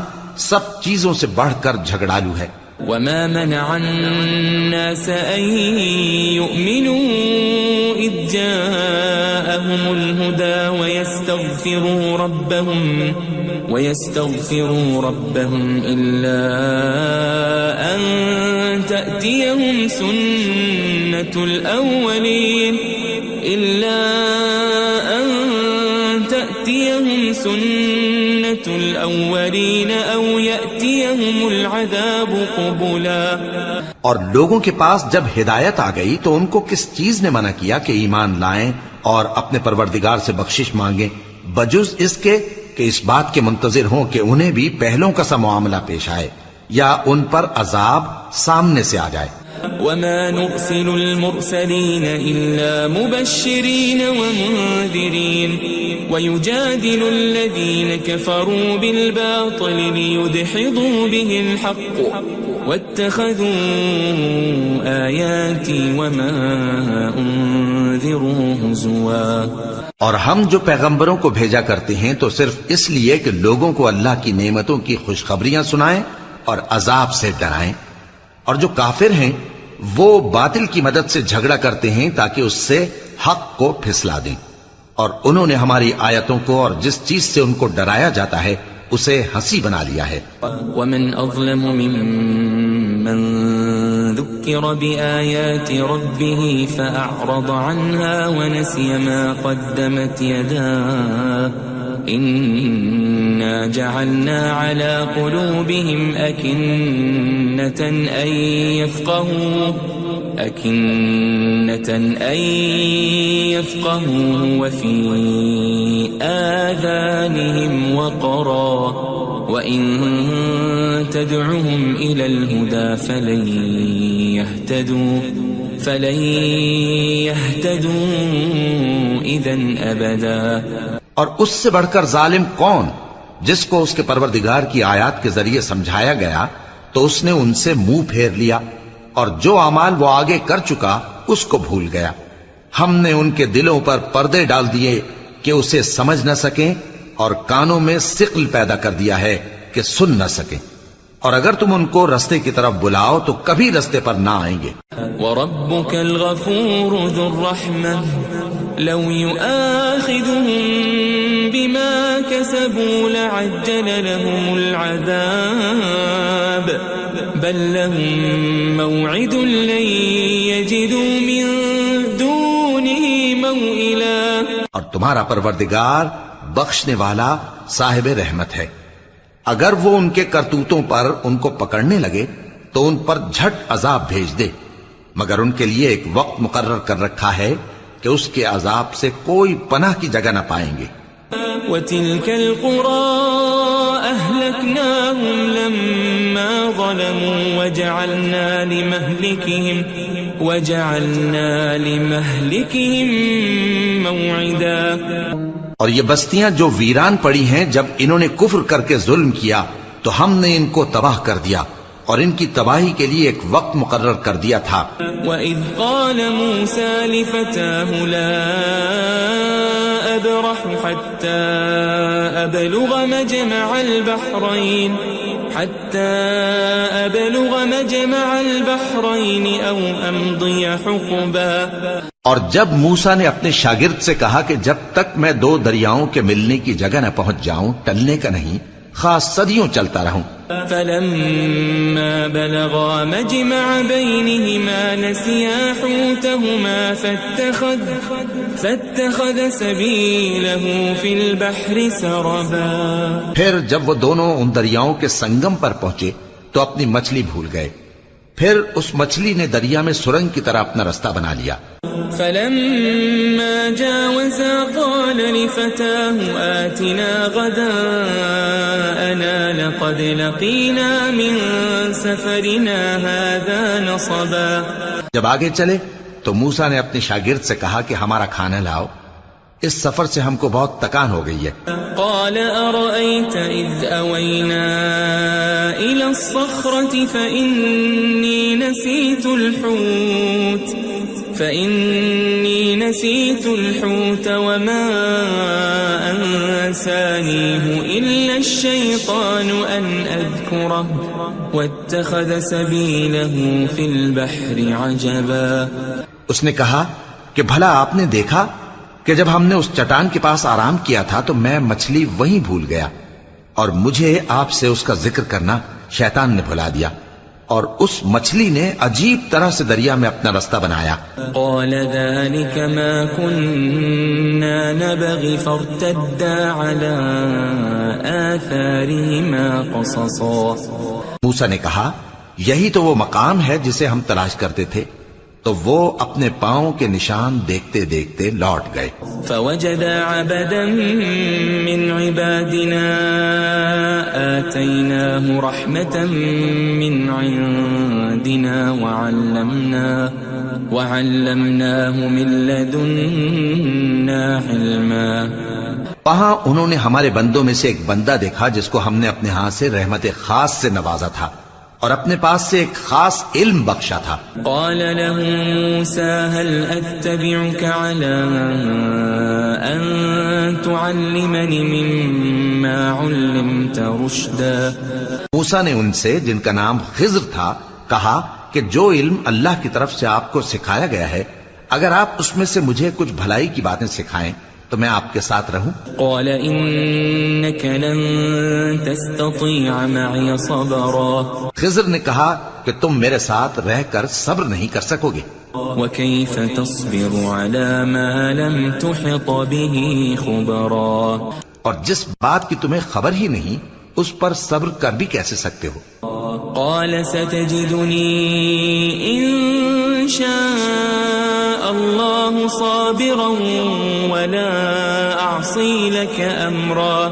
سب چیزوں سے بڑھ کر جھگڑالو ہے. وَمَا مَنَعَ النَّاسَ أَن يُؤْمِنُوا إِذْ جَاءَهُمُ الْهُدَى ويستغفروا ربهم إلا أن تأتيهم سنة الأولين أو يأتيهم العذاب قبلا. اور لوگوں کے پاس جب ہدایت آ گئی تو ان کو کس چیز نے منع کیا کہ ایمان لائیں اور اپنے پروردگار سے بخشش مانگیں بجز اس کے کہ اس بات کے منتظر ہوں کہ انہیں بھی پہلوں کا سا معاملہ پیش آئے یا ان پر عذاب سامنے سے آ جائے. وما نرسل المرسلين إلا مبشرين ومنذرين ويجادل الذين كفروا بالباطل ليدحضوا به الحق واتخذوا آياتي وما أنذروا هزوا. اور ہم جو پیغمبروں کو بھیجا کرتے ہیں تو صرف اس لیے کہ لوگوں کو اللہ کی نعمتوں کی خوشخبریاں سنائیں اور عذاب سے ڈرائیں. اور جو کافر ہیں وہ باطل کی مدد سے جھگڑا کرتے ہیں تاکہ اس سے حق کو پھسلا دیں. اور انہوں نے ہماری آیتوں کو اور جس چیز سے ان کو ڈرایا جاتا ہے اسے ہنسی بنا لیا ہے. ومن اظلم ممن ذكر بآيات ربه فأعرض عنها ونسي ما قدمت يداه إنا جعلنا على قلوبهم أكنة أن يفقهوا وفي آذانهم وقرا وإن تدعهم إلى الهدى فلن يهتدوا إذن أبدا. اور اس سے بڑھ کر ظالم کون جس کو اس کے پروردگار کی آیات کے ذریعے سمجھایا گیا تو اس نے ان سے منہ پھیر لیا اور جو اعمال وہ آگے کر چکا اس کو بھول گیا. ہم نے ان کے دلوں پر پردے ڈال دیے کہ اسے سمجھ نہ سکیں اور کانوں میں ثقل پیدا کر دیا ہے کہ سن نہ سکیں. اور اگر تم ان کو رستے کی طرف بلاؤ تو کبھی رستے پر نہ آئیں گے. وَرَبُّكَ الْغَفُورُ ذُو الرَّحْمَةِ لَوْ يُؤَاخِذُهُم بِمَا كَسَبُوا لَعَجَّلَ لَهُمُ الْعَذَابَ بَل لَّهُم مَّوْعِدٌ لَّن يَجِدُوا مِن دُونِهِ مَوْئِلًا. اور تمہارا پروردگار بخشنے والا صاحب رحمت ہے. اگر وہ ان کے کرتوتوں پر ان کو پکڑنے لگے تو ان پر جھٹ عذاب بھیج دے مگر ان کے لیے ایک وقت مقرر کر رکھا ہے کہ اس کے عذاب سے کوئی پناہ کی جگہ نہ پائیں گے. وَتِلْكَ الْقُرَىٰ أَهْلَكْنَاهُمْ لَمَّا ظَلَمُوا وَجَعَلْنَا لِمَهْلِكِهِمْ مَوْعِدًا. اور یہ بستیاں جو ویران پڑی ہیں جب انہوں نے کفر کر کے ظلم کیا تو ہم نے ان کو تباہ کر دیا اور ان کی تباہی کے لیے ایک وقت مقرر کر دیا تھا. وَإِذْ قَالَ مُوسَى لِفَتَاهُ لَا أَبْرَحُ حَتَّى أَبْلُغَ مَجْمَعَ الْبَحْرَيْنِ أَوْ أَمْضِيَ حُقُبًا. اور جب موسیٰ نے اپنے شاگرد سے کہا کہ جب تک میں دو دریاؤں کے ملنے کی جگہ نہ پہنچ جاؤں ٹلنے کا نہیں خاص صدیوں چلتا رہوں. فَلَمَّا بَلَغَا مَجْمَعَ بَيْنِهِمَا نَسِيَا حُوتَهُمَا فَاتَّخَذَ سَبِيلَهُ فِي الْبَحْرِ سَرَبًا. پھر جب وہ دونوں ان دریاؤں کے سنگم پر پہنچے تو اپنی مچھلی بھول گئے. پھر اس مچھلی نے دریا میں سرنگ کی طرح اپنا رستہ بنا لیا. فَلَمَّا جَاوَزَا قَالَ لِفَتَاهُ آتِنَا غَدَاءَنَا لَقَدْ لَقِينَا مِن سَفَرِنَا هَذَا نَصَبًا. جب آگے چلے تو موسیٰ نے اپنے شاگرد سے کہا کہ ہمارا کھانا لاؤ اس سفر سے ہم کو بہت تکان ہو گئی ہے. قال أرأيت إذ أوينا إلى الصخرة فإني نسيت الحوت وما أنسانيه إلا الشيطان أن أذكره واتخذ سبيله في البحر عجبا. اس نے کہا کہ بھلا آپ نے دیکھا کہ جب ہم نے اس چٹان کے پاس آرام کیا تھا تو میں مچھلی وہیں بھول گیا اور مجھے آپ سے اس کا ذکر کرنا شیطان نے بھلا دیا، اور اس مچھلی نے عجیب طرح سے دریا میں اپنا رستہ بنایا۔ قال ذلك ما كنا نبغي فارتدا على آثارهما قصصا۔ موسیٰ نے کہا یہی تو وہ مقام ہے جسے ہم تلاش کرتے تھے، تو وہ اپنے پاؤں کے نشان دیکھتے دیکھتے لوٹ گئے۔ فوجد عبدا من عبادنا آتيناه رحمة من عندنا وعلمناه من لدنا علما۔ وہاں انہوں نے ہمارے بندوں میں سے ایک بندہ دیکھا جس کو ہم نے اپنے ہاتھ سے رحمت خاص سے نوازا تھا اور اپنے پاس سے ایک خاص علم بخشا تھا۔ قال له موسى هل أتبعك على أن تعلمني مما علمت رشدا۔ موسیٰ نے ان سے، جن کا نام خضر تھا، کہا کہ جو علم اللہ کی طرف سے آپ کو سکھایا گیا ہے، اگر آپ اس میں سے مجھے کچھ بھلائی کی باتیں سکھائیں تو میں آپ کے ساتھ رہوں۔ قال إنك لن تستطيع معي صبرا۔ خضر نے کہا کہ تم میرے ساتھ رہ کر صبر نہیں کر سکو گے۔ وكيف تصبر على ما لم تحط به خبرا۔ اور جس بات کی تمہیں خبر ہی نہیں اس پر صبر کر بھی کیسے سکتے ہو؟ قال ستجدني إن شاء الله صابرا ولا أعصي لك أمرا۔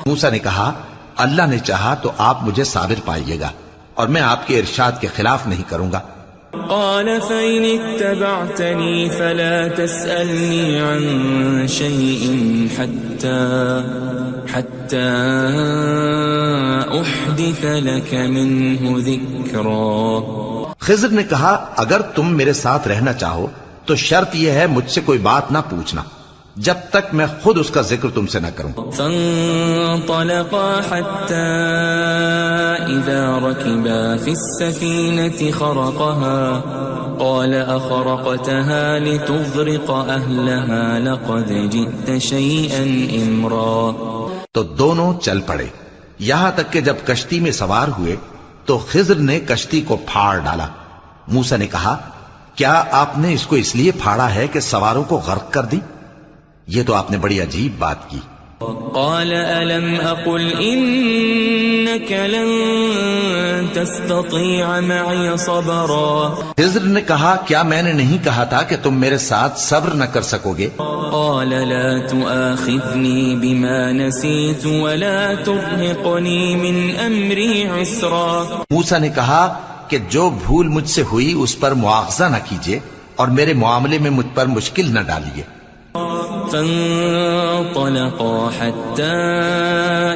موسیٰ نے کہا اللہ نے چاہا تو آپ مجھے صابر پائیے گا اور میں آپ کے ارشاد کے خلاف نہیں کروں گا۔ قال فإن اتبعتني فلا تسألني عن شيء حتى أحدث لك منه ذكرا۔ خضر نے کہا اگر تم میرے ساتھ رہنا چاہو تو شرط یہ ہے مجھ سے کوئی بات نہ پوچھنا جب تک میں خود اس کا ذکر تم سے نہ کروں۔ فانطلقا حتى إذا ركبا في السفينة خرقها قال أخرقتها لتغرق أهلها لقد جئت شيئا إمرا۔ تو دونوں چل پڑے یہاں تک کہ جب کشتی میں سوار ہوئے تو خضر نے کشتی کو پھاڑ ڈالا۔ موسیٰ نے کہا کیا آپ نے اس کو اس لیے پھاڑا ہے کہ سواروں کو غرق کر دی؟ یہ تو آپ نے بڑی عجیب بات کی۔ قال ألم أقل إنك لن تستطيع معي صبرا۔ خضر نے کہا کیا میں نے نہیں کہا تھا کہ تم میرے ساتھ صبر نہ کر سکو گے؟ قال لا تؤاخذني بما نسيت ولا ترهقني من أمري عسرا۔ موسیٰ نے کہا کہ جو بھول مجھ سے ہوئی اس پر مواخذہ نہ کیجیے اور میرے معاملے میں مجھ پر مشکل نہ ڈالیے۔ فانطلقا حتى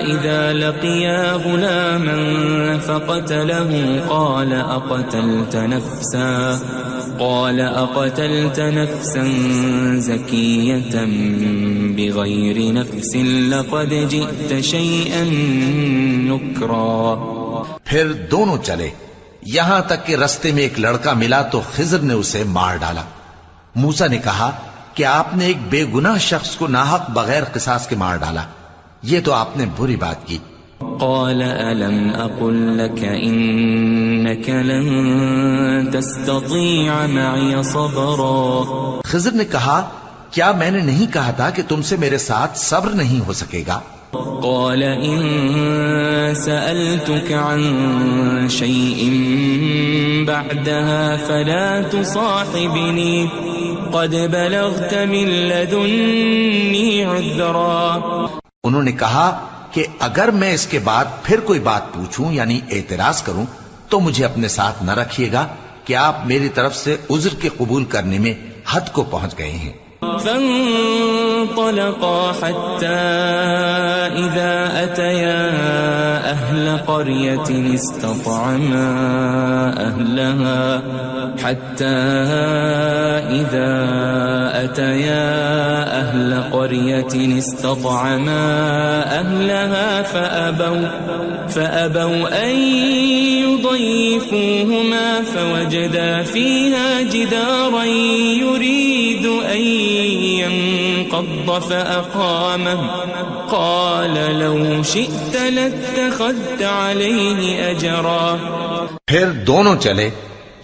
إذا لقيا غلاما فقتله قال أقتلت نفسا زكية بغير نفس لقد جئت شيئا نكرا۔ پھر دونوں چلے یہاں تک کہ رستے میں ایک لڑکا ملا تو خضر نے اسے مار ڈالا۔ موسیٰ نے کہا کہ آپ نے ایک بے گناہ شخص کو ناحق بغیر قصاص کے مار ڈالا، یہ تو آپ نے بری بات کی۔ قال ألم أقل لك إنك لن تستطيع معي صبرا۔ خضر نے کہا کیا میں نے نہیں کہا تھا کہ تم سے میرے ساتھ صبر نہیں ہو سکے گا؟ قال إن سألتك عن شيء بعدها فلا تصاحبني قد بلغت من لدني عذرا۔ انہوں نے کہا کہ اگر میں اس کے بعد پھر کوئی بات پوچھوں یعنی اعتراض کروں تو مجھے اپنے ساتھ نہ رکھیے گا کہ آپ میری طرف سے عذر کے قبول کرنے میں حد کو پہنچ گئے ہیں۔ فانطلقا حتى إذا أتيا أهل قرية استطعما أهلها فأبوا أن يضيفوهما فوجدا فيها جدارا يريد أن انقض فأقامه قال لو شئت لاتخذت عليه أجرا. پھر دونوں چلے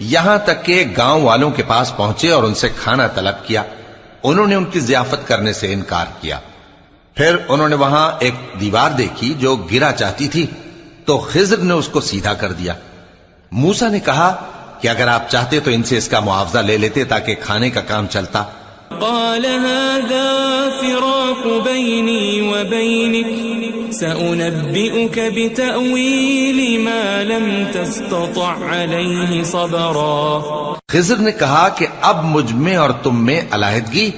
یہاں تک کہ گاؤں والوں کے پاس پہنچے اور ان سے کھانا طلب کیا. انہوں نے ان کی ضیافت کرنے سے انکار کیا. پھر انہوں نے وہاں ایک دیوار دیکھی جو گرا چاہتی تھی تو خضر نے اس کو سیدھا کر دیا. موسیٰ نے کہا کہ اگر آپ چاہتے تو ان سے اس کا معاوضہ لے لیتے تاکہ کھانے کا کام چلتا. قال هذا فراق بيني وبينك سأنبئك بتأويل ما لم تستطع عليه صبرا. خضر نے کہا کہ اب مجھ میں اور تم میں علیحدگی،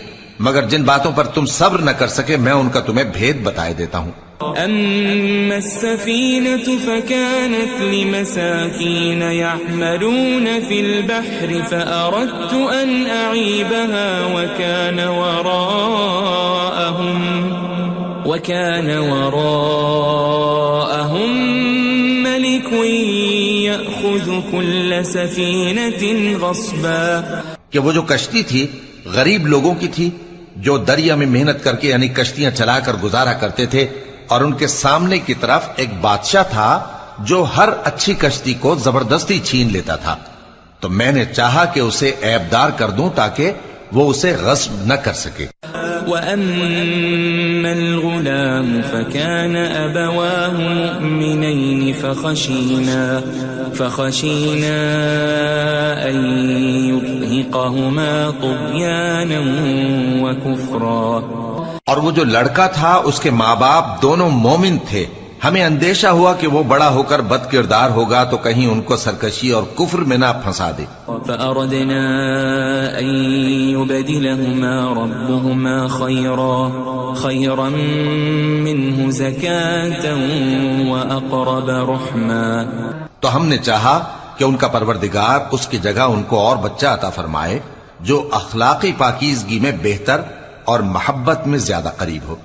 مگر جن باتوں پر تم صبر نہ کر سکے میں ان کا تمہیں بھید بتائے دیتا ہوں. أما السفينة فكانت لمساكين يعملون في البحر فأردت أن أعيبها وكان وراءهم ملك يأخذ كل سفينة غصبا. کہ وہ جو کشتی تھی غریب لوگوں کی تھی جو دریا میں محنت کر کے یعنی کشتیاں چلا کر گزارا کرتے تھے، اور ان کے سامنے کی طرف ایک بادشاہ تھا جو ہر اچھی کشتی کو زبردستی چھین لیتا تھا. تو میں نے چاہا کہ اسے عیبدار کر دوں تاکہ وہ اسے غصب نہ کر سکے. وَأَمَّا الْغُلَامُ فَكَانَ أَبَوَاهُ مُؤْمِنَيْنِ فَخَشِينَا أَن يُرْهِقَهُمَا طُغْيَانًا وَكُفْرًا. اور وہ جو لڑکا تھا اس کے ماں باپ دونوں مومن تھے، ہمیں اندیشہ ہوا کہ وہ بڑا ہو کر بد کردار ہوگا تو کہیں ان کو سرکشی اور کفر میں نہ پھنسا دے. فأردنا أن يبدلهما ربهما خيرا منه زكاة وأقرب رحما. تو ہم نے چاہا کہ ان کا پروردگار اس کی جگہ ان کو اور بچہ عطا فرمائے جو اخلاقی پاکیزگی میں بہتر اور محبت میں زیادہ قریب ہو.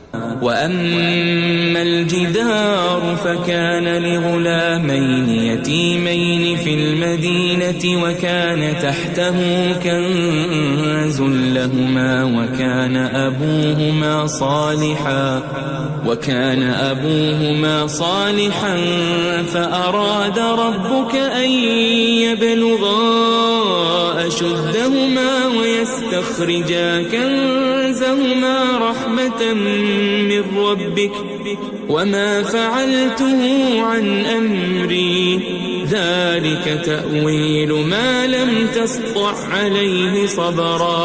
وَأَمَّا الْجِدَارُ فَكَانَ لِغُلَامَيْنِ يَتِيمَيْنِ فِي الْمَدِينَةِ وَكَانَ تَحْتَهُ كَنْزٌ لَهُمَا وَكَانَ أَبُوهُمَا صَالِحًا فَأَرَادَ رَبُّكَ أَن يَبْلُغَا أَشُدَّهُمَا وَيَسْتَخْرِجَا كَنزَهُمَا رَحْمَةً من ربك وما فعلته عن أمري ذلك تأويل ما لم تسطع عليه صبرا.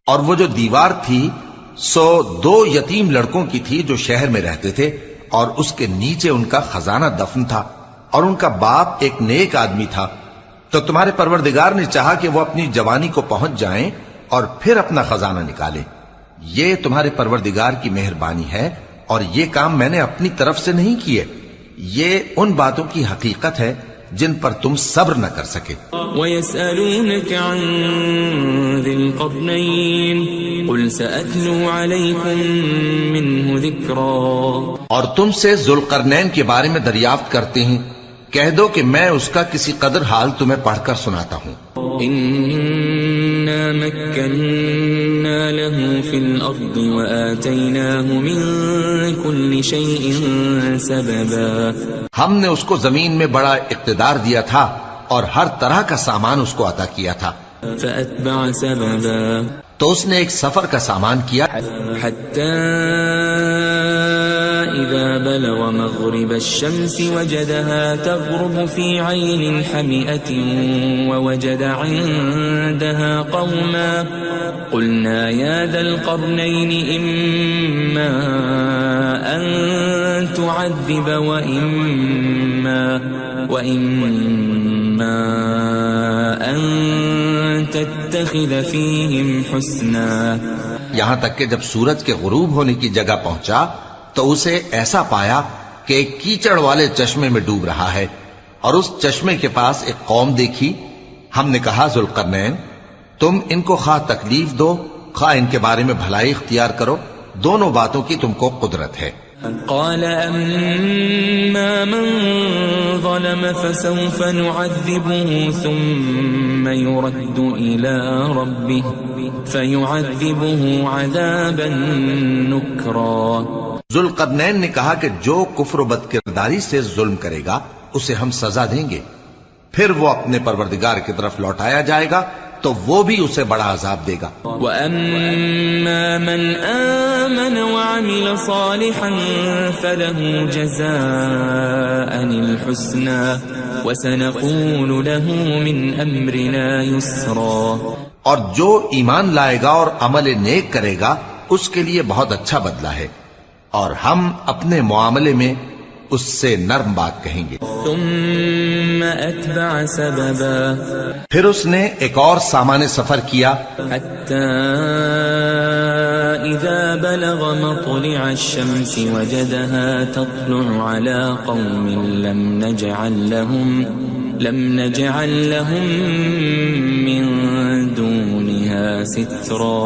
اور وہ جو دیوار تھی سو 2 یتیم لڑکوں کی تھی جو شہر میں رہتے تھے اور اس کے نیچے ان کا خزانہ دفن تھا اور ان کا باپ ایک نیک آدمی تھا. تو تمہارے پروردگار نے چاہا کہ وہ اپنی جوانی کو پہنچ جائیں اور پھر اپنا خزانہ نکالے. یہ تمہارے پروردگار کی مہربانی ہے اور یہ کام میں نے اپنی طرف سے نہیں کیے. یہ ان باتوں کی حقیقت ہے جن پر تم صبر نہ کر سکے. وَيَسْأَلُونَكَ عَنْ ذِي الْقَرْنَيْنِ قُلْ سَأَتْلُو عَلَيْكُمْ مِنْهُ ذِكْرًا. اور تم سے ذوالقرنین کے بارے میں دریافت کرتے ہیں، کہہ دو کہ میں اس کا کسی قدر حال تمہیں پڑھ کر سناتا ہوں. إِنَّا مَكَّنَّا لَهُ فِي الْأَرْضِ وَآتَيْنَاهُ مِنْ كُلِّ شَيْءٍ سَبَبًا. ہم نے اس کو زمین میں بڑا اقتدار دیا تھا اور ہر طرح کا سامان اس کو عطا کیا تھا. فَأَتْبَعَ سَبَبًا. تو اس نے ایک سفر کا سامان کیا حَتَّى إِذَا بَلَغَ مَغْرِبَ الشَّمْسِ وَجَدَهَا تَغْرُبُ فِي عَيْنٍ حَمِئَةٍ وَوَجَدَ عِندَهَا قَوْمًا قُلْنَا يَا ذَا الْقَرْنَيْنِ إِمَّا أَن تُعَذِّبَ وَإِمَّا أَن تَتَّخِذَ فِيهِمْ حُسْنًا. یہاں تک کہ جب سورج کے غروب ہونے کی جگہ پہنچا تو اسے ایسا پایا کہ ایک کیچڑ والے چشمے میں ڈوب رہا ہے اور اس چشمے کے پاس ایک قوم دیکھی. ہم نے کہا ذوالقرنین تم ان کو خواہ تکلیف دو خواہ ان کے بارے میں بھلائی اختیار کرو، دونوں باتوں کی تم کو قدرت ہے. قال أما من ظلم فسوف نعذبه ثم يرد إلى ربه فيعذبه عذابا نكرا. ذوالقرنین نے کہا کہ جو کفر و بد کرداری سے ظلم کرے گا اسے ہم سزا دیں گے، پھر وہ اپنے پروردگار کی طرف لوٹایا جائے گا تو وہ بھی اسے بڑا عذاب دے گا. وَأَمَّا مَنْ آمَنَ وَعَمِلَ صَالِحًا فَلَهُ جَزَاءً الْحُسْنَى وَسَنَقُولُ لَهُ مِنْ أَمْرِنَا يُسْرًا. اور جو ایمان لائے گا اور عمل نیک کرے گا اس کے لیے بہت اچھا بدلہ ہے، اور ہم اپنے معاملے میں اس سے نرم بات کہیں گے. ثم اتبع سببا. پھر اس نے ایک اور سامان سفر کیا حتى اذا بلغ مطلع الشمس وجدها تطلع على قوم لم نجعل لهم من دونها سترا.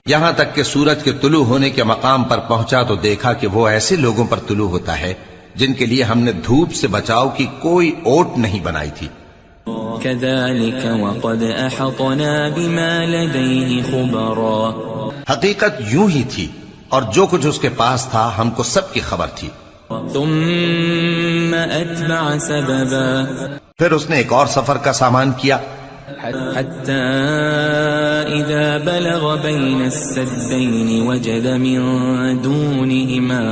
یہاں تک کہ سورج کے طلوع ہونے کے مقام پر پہنچا تو دیکھا کہ وہ ایسے لوگوں پر طلوع ہوتا ہے جن کے لیے ہم نے دھوپ سے بچاؤ کی کوئی اوٹ نہیں بنائی تھی. كذلك وقد احطنا بما لديه خبرا. حقیقت یوں ہی تھی اور جو کچھ اس کے پاس تھا ہم کو سب کی خبر تھی. ثم اتبع سببا. پھر اس نے ایک اور سفر کا سامان کیا حتى إذا بلغ بين السدين وجد من دونهما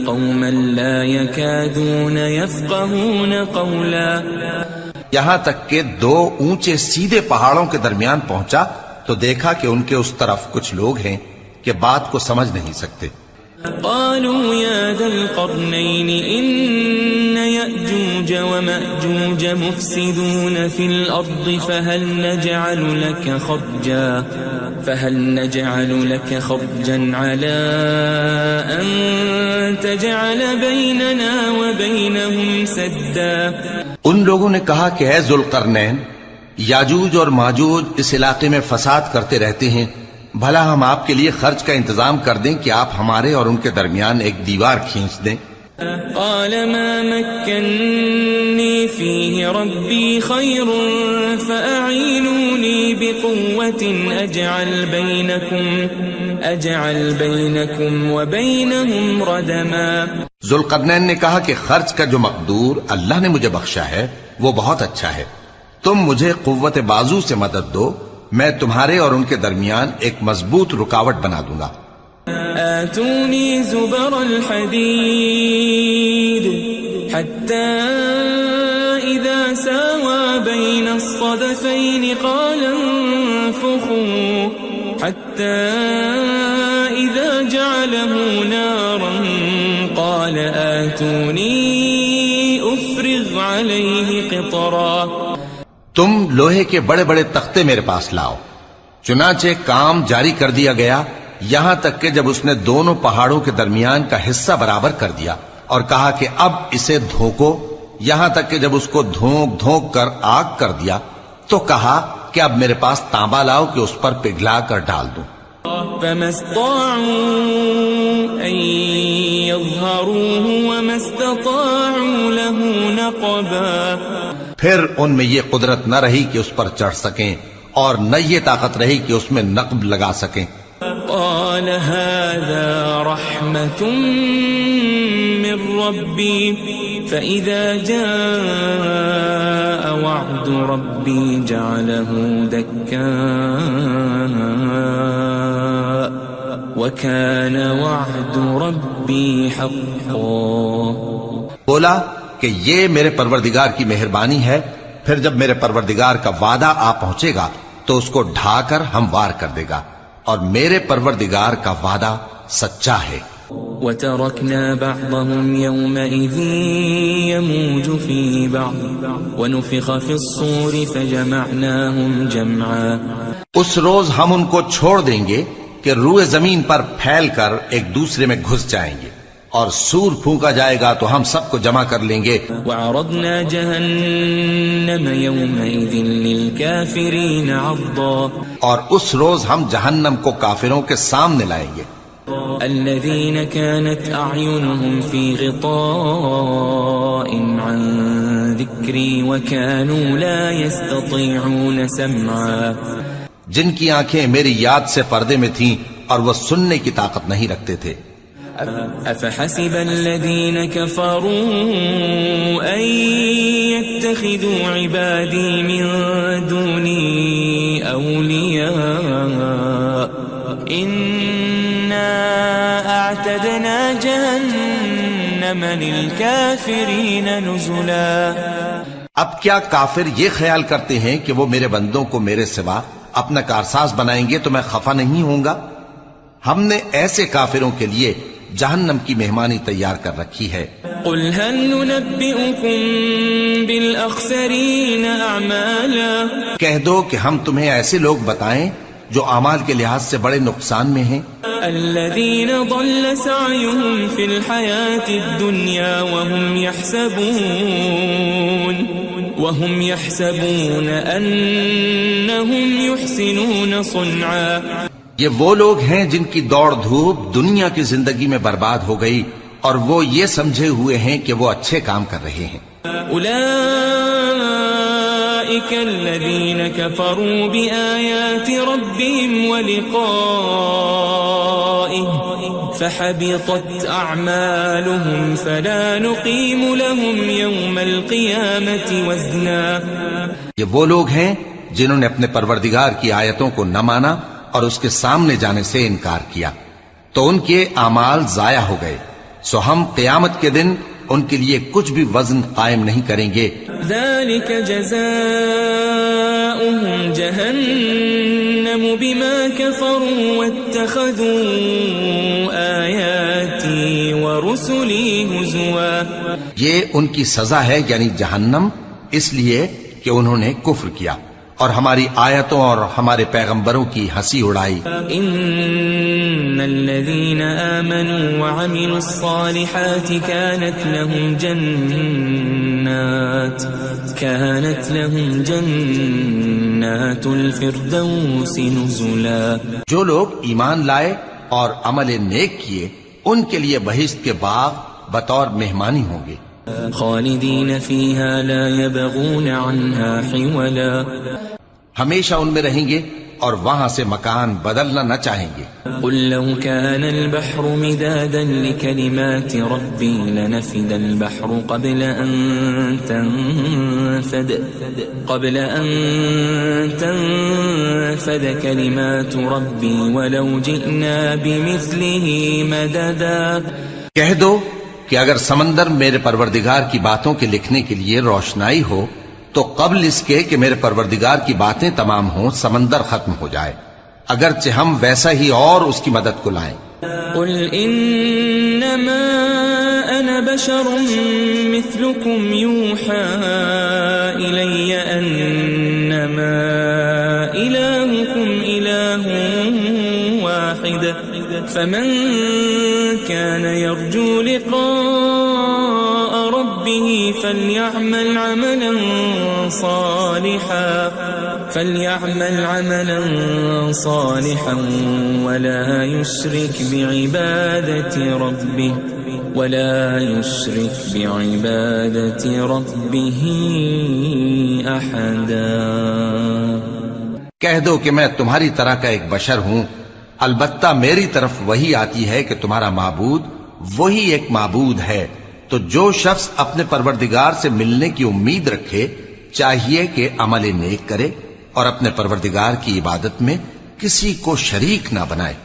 قوما لا يكادون يفقهون قولا. یہاں تک کہ دو اونچے سیدھے پہاڑوں کے درمیان پہنچا تو دیکھا کہ ان کے اس طرف کچھ لوگ ہیں کہ بات کو سمجھ نہیں سکتے. قالوا يا ذا القرنين إن يأجوج ومأجوج مفسدون في الأرض فهل نجعل لك خرجا على أن تجعل بيننا وبينهم سدا. ان لوگوں نے کہا کہ اے ذوالقرنین، یاجوج اور ماجوج اس علاقے میں فساد کرتے رہتے ہیں، بھلا ہم آپ کے لیے خرچ کا انتظام کر دیں کہ آپ ہمارے اور ان کے درمیان ایک دیوار کھینچ دیں. قال ما مكنني فيه ربي خير فأعينوني بقوة أجعل بينكم وبينهم ردما. ذوالقرنین نے کہا کہ خرچ کا جو مقدور اللہ نے مجھے بخشا ہے وہ بہت اچھا ہے، تم مجھے قوت بازو سے مدد دو، میں تمہارے اور ان کے درمیان ایک مضبوط رکاوٹ بنا دوں گا. آتوني زبر الحديد حتى إذا ساوى بين الصدفين قال انفخوا حتى إذا جعله نارا قال آتوني أفرغ عليه قطرا. تم لوہے کے بڑے بڑے تختے میرے پاس لاؤ. چنانچہ کام جاری کر دیا گیا یہاں تک کہ جب اس نے دونوں پہاڑوں کے درمیان کا حصہ برابر کر دیا اور کہا کہ اب اسے دھوکو، یہاں تک کہ جب اس کو دھونک دھونک کر آگ کر دیا تو کہا کہ اب میرے پاس تانبا لاؤ کہ اس پر پگھلا کر ڈال دوں. فما استطاعوا أن يظهروه وما استطاعوا له نقبا. پھر ان میں یہ قدرت نہ رہی کہ اس پر چڑھ سکیں اور نہ یہ طاقت رہی کہ اس میں نقب لگا سکیں. قال هذا رحمة من ربي فإذا جاء وعد ربي جعله دكا وكان وعد ربي حقا. بولا کہ یہ میرے پروردگار کی مہربانی ہے، پھر جب میرے پروردگار کا وعدہ آ پہنچے گا تو اس کو ڈھا کر ہموار کر دے گا، اور میرے پروردگار کا وعدہ سچا ہے. وَتَرَكْنَا بَعْضَهُمْ يَوْمَئِذٍ يَمُوجُ فِي بَعْضٍ وَنُفِخَ فِي الصُّورِ فَجَمَعْنَاهُمْ جَمْعًا. اس روز ہم ان کو چھوڑ دیں گے کہ روئے زمین پر پھیل کر ایک دوسرے میں گھس جائیں گے، اور سور پھونکا جائے گا تو ہم سب کو جمع کر لیں گے. وعرضنا جهنم يومئذ للكافرين عرضا اور اس روز ہم جہنم کو کافروں کے سامنے لائیں گے. الذين كانت أعينهم في غطاء عن ذكري وكانوا لا يستطيعون سمعا جن کی آنکھیں میری یاد سے پردے میں تھیں اور وہ سننے کی طاقت نہیں رکھتے تھے. أفحسب الذين كفروا أن يتخذوا عبادي من دوني أولياء إنا أعتدنا جهنم للكافرين نزلا. اب کیا کافر یہ خیال کرتے ہیں کہ وہ میرے بندوں کو میرے سوا اپنا کارساز بنائیں گے تو میں خفا نہیں ہوں گا؟ ہم نے ایسے کافروں کے لیے جہنم کی مہمانی تیار کر رکھی ہے. قل هل ننبئكم بالأخسرين أعمالا کہہ دو کہ ہم تمہیں ایسے لوگ بتائیں جو اعمال کے لحاظ سے بڑے نقصان میں ہیں. الذين ضل سعيهم في الحياة الدنيا وهم يحسبون أنهم يحسنون صنعا. یہ وہ لوگ ہیں جن کی دوڑ دھوپ دنیا کی زندگی میں برباد ہو گئی اور وہ یہ سمجھے ہوئے ہیں کہ وہ اچھے کام کر رہے ہیں. أولئك الذين كفروا بآيات ربهم ولقائه فحبطت أعمالهم فلا نقيم لهم يوم القيامة وزنا. یہ وہ لوگ ہیں جنہوں نے اپنے پروردگار کی آیتوں کو نہ مانا اور اس کے سامنے جانے سے انکار کیا تو ان کے اعمال ضائع ہو گئے، سو ہم قیامت کے دن ان کے لیے کچھ بھی وزن قائم نہیں کریں گے. ذلك جزاؤهم جهنم بما كفروا واتخذوا آياتي ورسلي هزوا. یہ ان کی سزا ہے یعنی جہنم، اس لیے کہ انہوں نے کفر کیا اور ہماری آیتوں اور ہمارے پیغمبروں کی ہنسی اڑائی. ان الذين آمنوا وعملوا الصالحات كانت لهم جنات الفردوس نزلا. جو لوگ ایمان لائے اور عمل نیک کیے ان کے لیے بہشت کے باغ بطور مہمانی ہوں گے. خالدین فیہا لا یبغون عنہا حولا. ہمیشہ ان میں رہیں گے اور وہاں سے مکان بدلنا نہ چاہیں گے. قل لو كان البحر مدادا لكلمات ربي لنفد البحر قبل أن تنفد كلمات ربي ولو جئنا بمثله مددا. کہہ دو کہ اگر سمندر میرے پروردگار کی باتوں کے لکھنے کے لیے روشنائی ہو تو قبل اس کے کہ میرے پروردگار کی باتیں تمام ہوں سمندر ختم ہو جائے، اگرچہ ہم ویسا ہی اور اس کی مدد کو لائیں. قل انما انا بشر مثلكم يوحى الي انما الهكم اله واحد فمن كان يرجو لقاء ربه فليعمل عملا صالحا ولا يشرك بعبادة ربه أحدا. کہہ دو کہ میں تمہاری طرح کا ایک بشر ہوں، البتہ میری طرف وہی آتی ہے کہ تمہارا معبود وہی ایک معبود ہے. تو جو شخص اپنے پروردگار سے ملنے کی امید رکھے چاہیے کہ عمل نیک کرے اور اپنے پروردگار کی عبادت میں کسی کو شریک نہ بنائے.